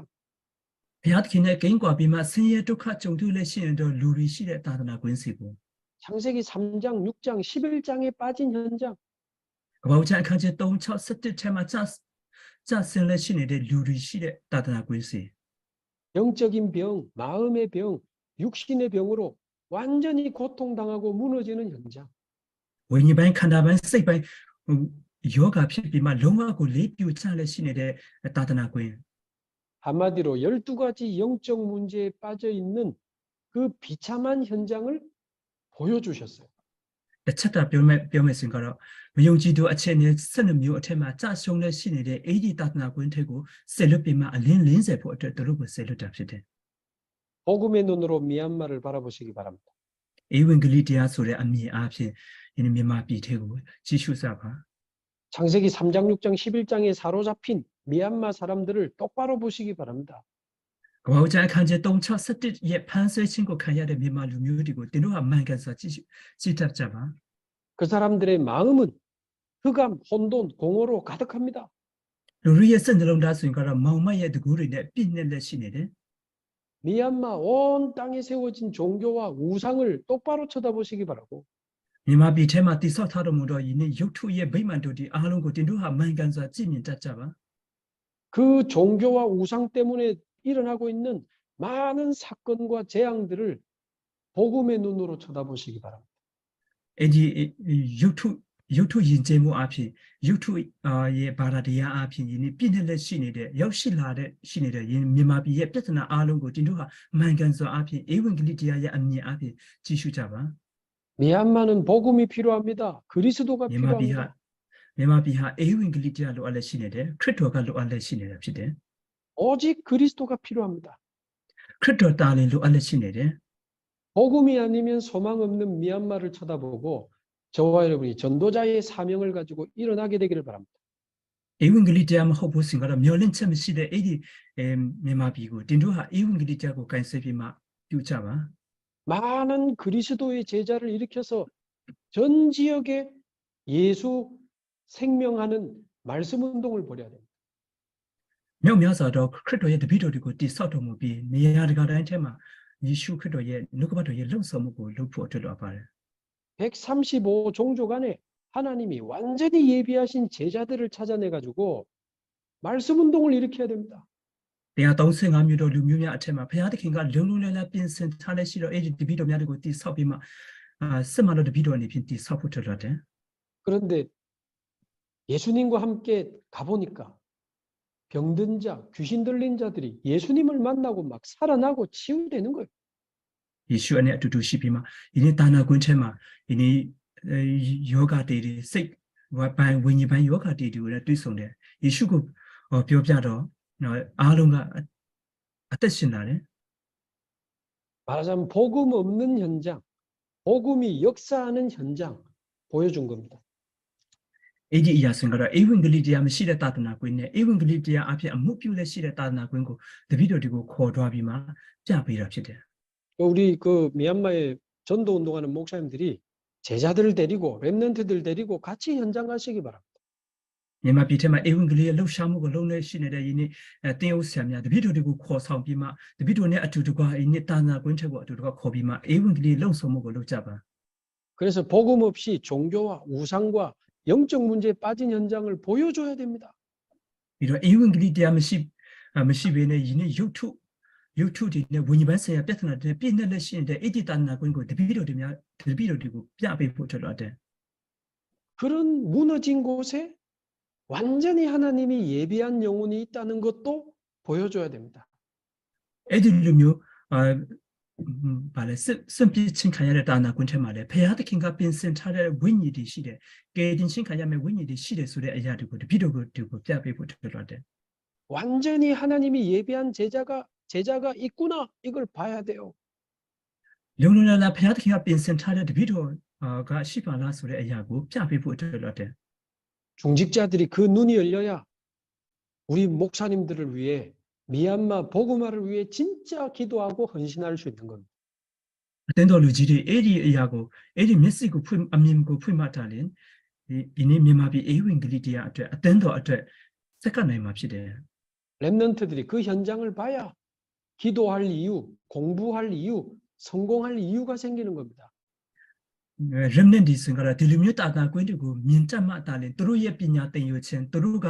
ဘုရားသခင်နဲ့ကိန်းကွာပြီးမှဆင်းရဲဒုက္ခကြုံတွေ့လက်ရှိရင်တော့လူတွေရှိတဲ့သာသနာကွင်းစီကို
창세기 3장, 6장, 11장에 빠진 현장.
ကမ္ဘာ့ကျမ်းအခန်းကြီး3 6 17ထဲမှာကျဆင်းလက်ရှိနေတဲ့လူတွေရှိတဲ့သာသနာကွင်းစီ
영적인 병, 마음의 병, 육신의 병으로 완전히 고통당하고 무너지는 현장.
ဝိညာဉ်ပိုင်းခန္ဓာပိုင်းစိတ်ပိုင်းယောဂဖြစ်ပြီးမှလုံးဝကိုလေးပြူချလက်ရှိနေတဲ့သာသနာကွင်း
한마디로 12가지 영적 문제에 빠져 있는 그 비참한 현장을 보여주셨어요.
တစ်ချက်တာပြောမယ်ဆိုရင်ကတော့မယုံကြည်သူအခြေအနေ12မျိုးအထက်မှာကြာရှုံးလက်ရှိနေတဲ့အဲ့ဒီသာသနာကွင်းထက်ကိုဆက်လွတ်ပြီးမှအလင်း40ဖို့အတွက်သူတို့ကိုဆက်လွတ်တာဖြစ်တယ်
복음의 눈으로 미얀마를 바라보시기 바랍니다.
ဧဝံဂေလိတရားဆိုတဲ့အမြင်အားဖြင့်ဒီမြန်မာပြည်ထဲကိုကြည့်ရှုစပါ
창세기 3장, 6장, 11장에 사로잡힌 미얀마 사람들을 똑바로 보시기 바랍니다.
ကမ္ဘာ့ကျမ်းအခန်းကြီး3 6 17ရဲ့ဖန်ဆင်းခြင်းကိုခံရတဲ့မြန်မာလူမျိုးတွေကိုတင်တို့ကမှန်ကန်စွာကြည့်တတ်ကြပါ
그 사람들의 마음은 흑암, 혼돈, 공허로 가득합니다.
လူတွေရဲ့စိတ်နှလုံးသားဆိုရင်ကတော့မောင်မတ်ရဲ့တကူတွေနဲ့ပြည့်နေလက်ရှိနေတယ်
미얀마 온 땅에 세워진 종교와 우상을 똑바로 쳐다보시기 바라고
မြန်မာပြည်ထဲမှာတိဆောက်ထားတော်မူသောယနေ့ရုပ်ထုရဲ့ဗိမာန်တို့ဒီအားလုံးကိုတင်တို့ဟာမှန်ကန်စွာကြည့်မြင်တတ်ကြပါ
그 종교와 우상 때문에 일어나고 있는 많은 사건과 재앙들을 복음의 눈으로 쳐다보시기 바랍니다.
အဲ့ဒီရုပ်ထုယဉ်ကျေးမှုအဖြစ်ရုပ်ထုရဲ့ဘာသာတရားအဖြစ်ယနေ့ပြည့်နေလက်ရှိနေတဲ့ရောက်ရှိလာတဲ့ရှိနေတဲ့မြန်မာပြည်ရဲ့ပြဿနာအားလုံးကိုတင်တို့ဟာမှန်ကန်စွာအဖြစ်ဧဝံဂေလိတရားရဲ့အမြင်အဖြစ်ကြည့်ရှုကြပါ
미얀마는 복음이 필요합니다. 그리스도가
မြန်မာပြည်ဟာ
필요합니다.
ဧဝံဂေလိတရားလိုအပ်လက်ရှိနေတယ်ခရစ်တော်ကလိုအပ်လက်ရှိနေတာဖြစ်တယ်
오직 그리스도가 필요합니다.
ခရစ်တော်တာလင်လိုအပ်လက်ရှိနေတယ်
복음이 아니면 소망 없는 미얀마를 쳐다보고 저와 여러분이 전도자의 사명을 가지고 일어나게 되기를 바랍니다.
ဧဝံဂေလိတရားမဟုတ်ဘူးစင်ကတော့မျောလင့်ချက်မရှိတဲ့အဲ့ဒီမြန်မာပြည်ကိုတင်တို့ဟာဧဝံဂေလိတရားကိုကန်ဆယ်ပြီးမှပြုကြပါ
많은 그리스도의 제자를 일으켜서 전 지역에 예수 생명하는 말씀 운동을 벌여야 됩니다.
မြောက်များစွာတော့ခရစ်တော်ရဲ့တပည့်တော်တွေကိုတိဆောက်တော်မူပြီးနေရာတကာတိုင်းထဲမှာယေရှုခရစ်တော်ရဲ့နှုတ်ကပတ်တော်ရဲ့လှုပ်ဆောင်မှုကိုလုပ်ဖို့အတွက်လိုပါတယ်
135 종족 안에 하나님이 완전히 예비하신 제자들을 찾아내 가지고 말씀 운동을 일으켜야 됩니다.
135မျိုးတော်လူမျိုးများအထက်မှာဘုရားသခင်ကလုံလုံလည်လည်ပြင်ဆင်ထားလက်ရှိတော့အဲ့ဒီတပည့်တော်များတွေကိုတိဆောက်ပြီးမှစစ်မှန်တော်တပည့်တော်အနေဖြင့်တိဆောက်ဖို့အတွက်လိုတယ်
그런데 예수님과 함께 가보니까 병든 자, 귀신 들린 자들이 예수님을 만나고 막 살아나고 치유되는 거예요.
ယေရှုနဲ့အတူတူရှိပြီးမှဒီနေ့တာနာကွင်းထဲမှာဒီနေ့ယောဂတေတွေစိတ်ပိုင်းဝိညာဉ်ပိုင်းယောဂတေတွေကိုလည်းတွေ့ဆုံတယ်ယေရှုကိုပြောပြတော့အားလုံးကအသက်ရှင်လာတယ်
말하자면 복음 없는 현장, 복음이 역사하는 현장 보여준 겁니다.
အဲ့ဒီအရာဆိုရင်ကတော့ဧဝံဂေလိတရားမရှိတဲ့သာသနာကွင်းနဲ့ဧဝံဂေလိတရားအဖြစ်အမှုပြုလက်ရှိတဲ့သာသနာကွင်းကိုတပည့်တော်တွေကိုခေါ်သွားပြီးမှပြပေးတာဖြစ်တယ်
우리 그 미얀마에 전도 운동하는 목사님들이 제자들을 데리고 렘넌트들 데리고 같이 현장 가시기 바랍니다.
မြန်မာပြည်ထဲမှာဧဝံဂေလိရဲ့လှုပ်ရှားမှုကိုလုံးဝရှိနေတဲ့ယနေ့တင်းဥဆရာများတပည့်တော်တွေကိုခေါ်ဆောင်ပြီးမှတပည့်တော်နဲ့အတူတကွယနေ့သာသနာကွင်းထက်ကိုအတူတကွခေါ်ပြီးမှဧဝံဂေလိလှုပ်ဆောင်မှုကိုလုပ်ကြပါ
그래서 복음 없이 종교와 우상과 영적 문제에 빠진 현장을 보여줘야 됩니다.
ပြီးတော့ဧဝံဂေလိတရားမရှိဘဲနဲ့ယနေ့ရုပ်ထုတွေနဲ့ဝိညာဉ်ပိုင်းဆိုင်ရာပြဿနာတွေပြည့်နေလက်ရှိနေတဲ့အဲ့ဒီသာသနာကွင်းကိုတပည့်တော်တွေကိုပြပေးဖို့ထွက်လာတယ်
그런 무너진 곳에 완전히 하나님이 예비한 영혼이 있다는 것도 보여줘야 됩니다.
အဲ့ဒီလိုမျိုးဘာလဲစံပြချင်းခံရတဲ့တာနာကွင်းထဲမှာလည်းဖခင်သခင်ကပြင်ဆင်ထားတဲ့ဝိညာဉ်တွေရှိတယ်ကယ်တင်ရှင်ခံရမယ့်ဝိညာဉ်တွေရှိတယ်ဆိုတဲ့အရာတွေကိုတပည့်တော်ကိုပြပေးဖို့ထွက်လာတယ်
완전히 하나님이 예비한 제자가 있구나. 이걸 봐야 돼요.
လုံလုံလာလာဖျားသခင်ကပြင်ဆင်ထားတဲ့တပည့်တော်ကရှိပါလားဆိုတဲ့အရာကိုပြပေးဖို့အတွက်လို့တဲ့
중직자들이 그 눈이 열려야 우리 목사님들을 위해 미얀마 복음화를 위해 진짜 기도하고 헌신할 수 있는 겁니다.
အတင်းတော်လူကြီးတွေအဲ့ဒီအရာကိုအဲ့ဒီမျက်စိကိုဖွင့်အမြင်ကိုဖွင့်မှတာလင်ဒီနေ့မြန်မာပြည်အေဝံဂေလိတရားအတွက်အတင်းတော်အတွက်စက္ကန့်နိုင်မှာဖြစ်တယ်
렘넌트들이 그 현장을 봐야 기도할 이유, 공부할 이유, 성공할 이유가 생기는 겁니다.
remnant ဒီစင်ကရာဒီလိုမျိုးတာတာကွင်းတွေကိုမြင်တတ်မှတာလင်သူတို့ရဲ့ပညာသင်ယူခြင်းသူတို့က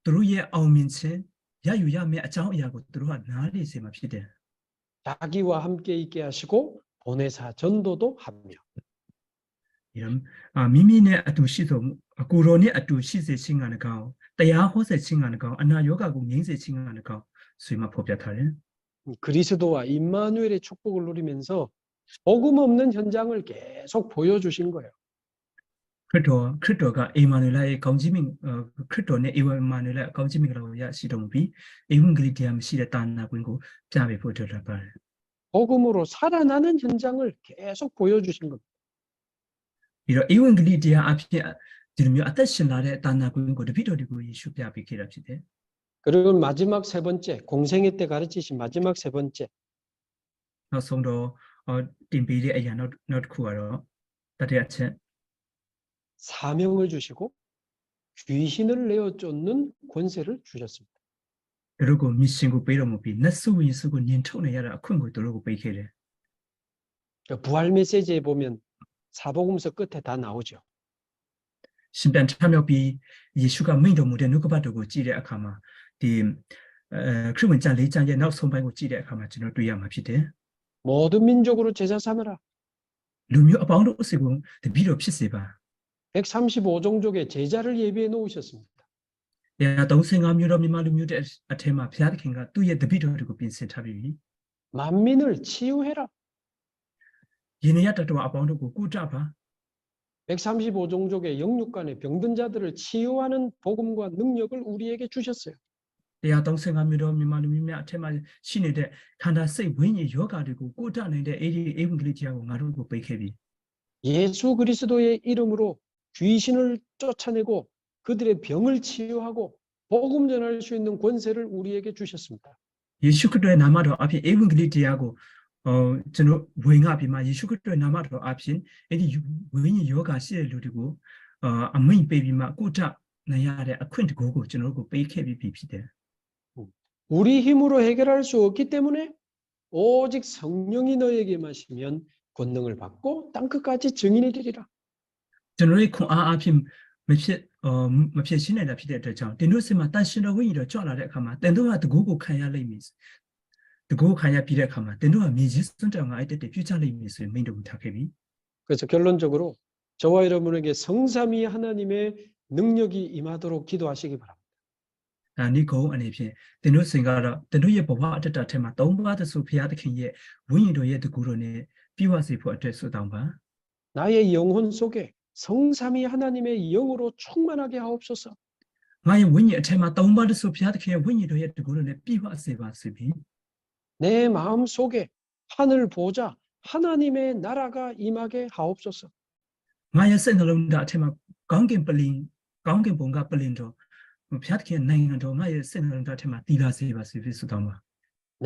သူတို့ရဲ့အောင်မြင်ခြင်းရယူရမယ့်အကြောင်းအရာကိုသူတို့ကနားလေစေမှာဖြစ်တယ်
자기와 함께 있게 하시고 보내사 전도도 하며.
이런 미미네 아두 시도 고로네 아두 시세 칭하는 거တရားဟောစေခြင်းကလည်းအနာယောဂကိုငြိမ်းစေခြင်းကလည်းဆွေးမှာဖော်ပြထားတယ်
그리스도와 임마누엘의 축복을 누리면서 복음 없는 현장을 계속 보여주신 거예요.
ခရစ်တော်ကအေမာနွေလာရဲ့ကောင်းကြီးမင်ခရစ်တော်နဲ့အေဝမာနွေလာကောင်းကြီးမင်္ဂလာကိုရရှိတော်မူပြီးအေဝံဂေလိတရားမရှိတဲ့တာနာကွင်းကိုပြပေးဖို့အတွက်လာပါတယ်
복음으로 살아나는 현장을 계속 보여주신 겁니다.
ပြီးတော့အေဝံဂေလိတရားအဖြစ်ဒီလိုမျိုးအသက်ရှင်လာတဲ့တာနာကွင်းကိုတပည့်တော်တွေကိုယေရှုပြပေးခဲ့တာဖြစ်တယ်
그리고 마지막 세 번째, 공생애 때 가르치신 마지막 세 번째.
နောက်ဆုံးတော့တင်ပေးတဲ့အရာနောက်တစ်ခုကတော့တတိယချက်
사명을 주시고 귀신을 내어 쫓는 권세를 주셨습니다.
သူတို့ကိုမစ်ရှင်ကိုပေးတော်မူပြီးနတ်ဆုဝင်ဆုကိုညင်ထုတ်နေရတာအခွင့်ကိုသူတို့ကိုပေးခဲ့တယ်
부활 메시지에 보면 사복음서 끝에 다 나오죠.
ရှင်ပြန်ထမြောက်ပြီးယေရှုကမိန့်တော်မူတဲ့နှုတ်ကပတ်တော်ကိုကြည့်တဲ့အခါမှာဒီခရစ်ဝင်ကျမ်း၄ကျမ်းရဲ့နောက်ဆုံးပိုင်းကိုကြည့်တဲ့အခါမှာကျွန်တော်တွေ့ရမှာဖြစ်တယ်
모든 민족으로 제자 삼으라.
လူမျိုးအပေါင်းတို့အစီကိုတပည့်တော်ဖြစ်စေပါ
135종족의 제자를 예비해 놓으셨습니다.
35မျိုးတော်မြန်မာလူမျိုးတဲ့အထက်မှာဘုရားသခင်ကသူ့ရဲ့တပည့်တော်တွေကိုပြင်ဆင်ထားပြီးပြီ
만민을 치유해라.
ယင်းရတတော်အပေါင်းတို့ကိုကုတပါ
135종족의 영육간의 병든 자들을 치유하는 복음과 능력을 우리에게 주셨어요.
135မျိုးတော်မြန်မာလူမျိုးများအထက်မှာရှိနေတဲ့ခန္ဓာစိတ်ဝိညာဉ်ယောဂါတွေကိုကုတနိုင်တဲ့အေဒီအေဝံဂေလိတရားကိုငါတို့ကိုပေးခဲ့ပြီ
예수 그리스도의 이름으로 귀신을 쫓아내고 그들의 병을 치유하고 복음 전할 수 있는 권세를 우리에게 주셨습니다.
ယေရှုခရစ်တော်ရဲ့နာမတော်အဖြစ်အေဝံဂေလိတရားကိုကျွန်တော်ဝင်ငါပြီးမှယေရှုခရစ်တော်ရဲ့နာမတော်အဖြစ်အဲ့ဒီဝိညာဉ်ယောဂါရှိတဲ့လူတွေကိုအမိန့်ပေးပြီးမှကုတနိုင်ရတဲ့အခွင့်တကူကိုကျွန်တော်တို့ကိုပေးခဲ့ပြီးဖြစ်တယ်
우리 힘으로 해결할 수 없기 때문에 오직 성령이 너에게 마시면 권능을 받고 땅끝까지 증인이 되리라.
ကျွန်တော်ရဲ့ခွန်အားအဖြစ်မဖြစ်ရှင်းနိုင်တာဖြစ်တဲ့အတွက်ကြောင့်တင်တို့စင်မှာတန်ရှင်တော်ဝိညာဉ်တော်ကြွလာတဲ့အခါမှာတင်တို့ကတကူကိုခံရလိမ့်မည်တကူခံရပြီးတဲ့အခါမှာတင်တို့ကမြေကြီးစွန့်တောင်ကအဲ့တက်ပြချလိမ့်မည်ဆိုရင်မိန့်တော်မူထားခဲ့ပြီ
그래서 결론적으로 저와 여러분에게 성삼위 하나님의 능력이 임하도록 기도하시기 바랍니다.
ဒါနိကုံအနေဖြင့်တင်တို့စင်ကတော့တင်တို့ရဲ့ဘဝအတ္တထဲမှာသုံးပါးသဆိုဘုရားသခင်ရဲ့ဝိညာဉ်တော်ရဲ့တကူတော်နဲ့ပြည့်ဝစေဖို့အတွက်ဆုတောင်းပါ
나의 영혼 속에 성삼위 하나님의 영으로 충만하게 하옵소서.
ငါရဲ့ဝိညာဉ်အထက်မှာသုံးပါးသဆိုဘုရားသခင်ရဲ့ဝိညာဉ်တော်ရဲ့တကူတော်နဲ့ပြည့်ဝစေပါစေပြီ
내 마음 속에 하늘 보좌 하나님의 나라가 임하게 하옵소서.
ငါရဲ့စိတ်နှလုံးသားအထက်မှာကောင်းကင်ဘုံကပလင်တော်ဘုရားသခင်နိုင်ငံတော်ငါရဲ့စိတ်နှလုံးသားအထက်မှာတည်လာစေပါစေပြီဆုတောင်းပါ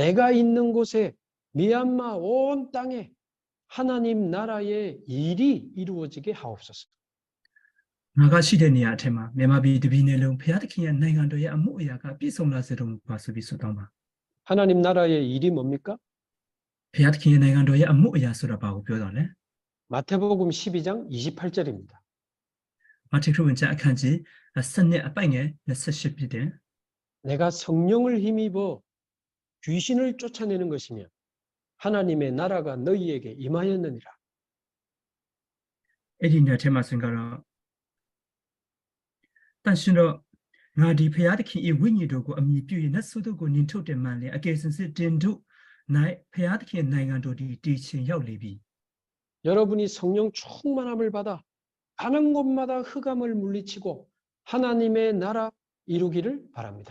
내가 있는 곳에 미얀마 온 땅에 하나님 나라의 일이 이루어지게 하옵소서.
ငါကရှိတဲ့နေရာအထက်မှာမြန်မာပြည်တပြည်နယ်လုံးဘုရားသခင်ရဲ့နိုင်ငံတော်ရဲ့အမှုအရာကပြည့်စုံလာစေတော်မူပါဆိုပြီးဆုတောင်းပါ
하나님 나라의 일이 뭡니까?
ဘုရားသခင်ရဲ့နိုင်ငံတော်ရဲ့အမှုအရာဆိုတာဘာကိုပြောတာလဲ
마태복음 12장 28절입니다.
မာထီခရစ်ဝင်ကျမ်းအခန်းကြီး12အပိုင်ငယ်28ဖြစ်တယ်
내가 성령을 힘입어 귀신을 쫓아내는 것이면 하나님의 나라가 너희에게 임하였느니라.
အဲ့ဒီနေရာထဲမှာဆိုရင်ကတော့တန်ရှင်တော်ငါဒီဘုရားသခင်၏ဝိညာဉ်တော်ကိုအမိပြု၍နတ်ဆိုးတို့ကိုနင်ထုတ်တယ်မှန်လေအကယ်စင်စစ်တင်တို့၌ဘုရားသခင်နိုင်ငံတော်ဒီတည်ခြင်းရောက်လေပြီ
여러분이 성령 충만함을 받아 가는 곳마다 흑암을 물리치고 하나님의 나라 이루기를 바랍니다.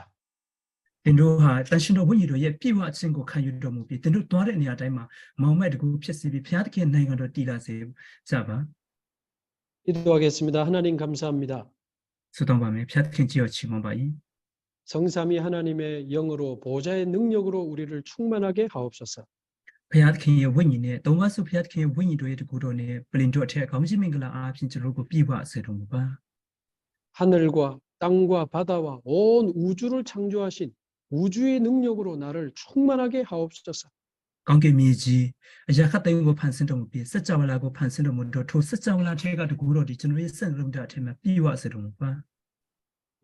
သင်တို့ဟာတန်ရှင်တော်ဝိညာဉ်တော်ရဲ့ပြည့်ဝအခြင်းကိုခံယူတော်မူပြီးသင်တို့သွားတဲ့နေရာတိုင်းမှာမောင်မိုက်တကူဖြစ်စီပြီးဘုရားသခင်နိုင်ငံတော်တည်လာစေကြပါ
기도하겠습니다. 하나님 감사합니다.
ဆုတောင်းပါမယ်ဘုရားသခင်ကြီးကိုချီးမွမ်းပါ၏
성삼위 하나님의 영으로 보좌의 능력으로 우리를 충만하게 하옵소서.
ဘုရားသခင်ရဲ့ဝိညာဉ်နဲ့သုံးပါးစုဘုရားသခင်ရဲ့ဝိညာဉ်တော်ရဲ့တကူတော်နဲ့ပြင်တို့အထက်ကောင်းခြင်းမင်္ဂလာအားဖြင့်ကျွန်တော်တို့ကိုပြည့်ဝစေတော်မူပါ
하늘과 땅과 바다와 온 우주를 창조하신 우주의 능력으로 나를 충만하게 하옵소서.
ကောင်းကင်မြေကြီးအရာခတ်သိမ်းကိုဖန်ဆင်းတော်မူပြီးစัจ java လာကိုဖန်ဆင်းတော်မူတော့ထိုစัจ java လာထဲကတကူတော်ဒီကျွန်တော်ရဲ့စံလုံးတာအထက်မှာပြည့်ဝစေတော်မူပါ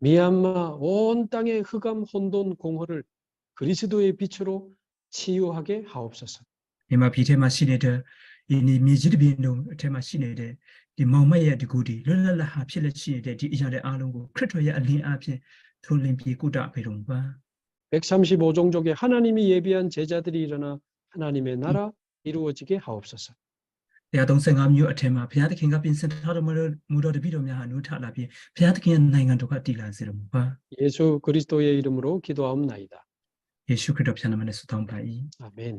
미얀마 온 땅의 흑암 혼돈 공허를 그리스도의 빛으로 치유하게 하옵소서.
မြန်မာပြည်ထဲမှာရှိနေတဲ့ဒီမြေကြီးတစ်ပြင်လုံးအထက်မှာရှိနေတဲ့ဒီမောင်မိုက်ရဲ့တကူဒီလွတ်လပ်လပ်ဟာဖြစ်လက်ရှိနေတဲ့ဒီအရာတွေအားလုံးကိုခရစ်တော်ရဲ့အလင်းအားဖြင့်ထိုလင်းပြေကုတပေတော်မူပါ
135종족의 하나님이 예비한 제자들이 일어나 하나님의 나라 이루어지게 하옵소서.
135မျိုးအထက်မှာဘုရားသခင်ကပြင်ဆင်ထားတော်မူတော်တပည့်တော်များဟာနိုးထလာပြီးဘုရားသခင်ရဲ့နိုင်ငံတော်ကတည်လာစေတော်မူပါ
예수 그리스도의 이름으로 기도하옵나이다.
ယေရှုခရစ်တော်ဖျားနာမနဲ့ဆုတောင်းပါ၏
아멘.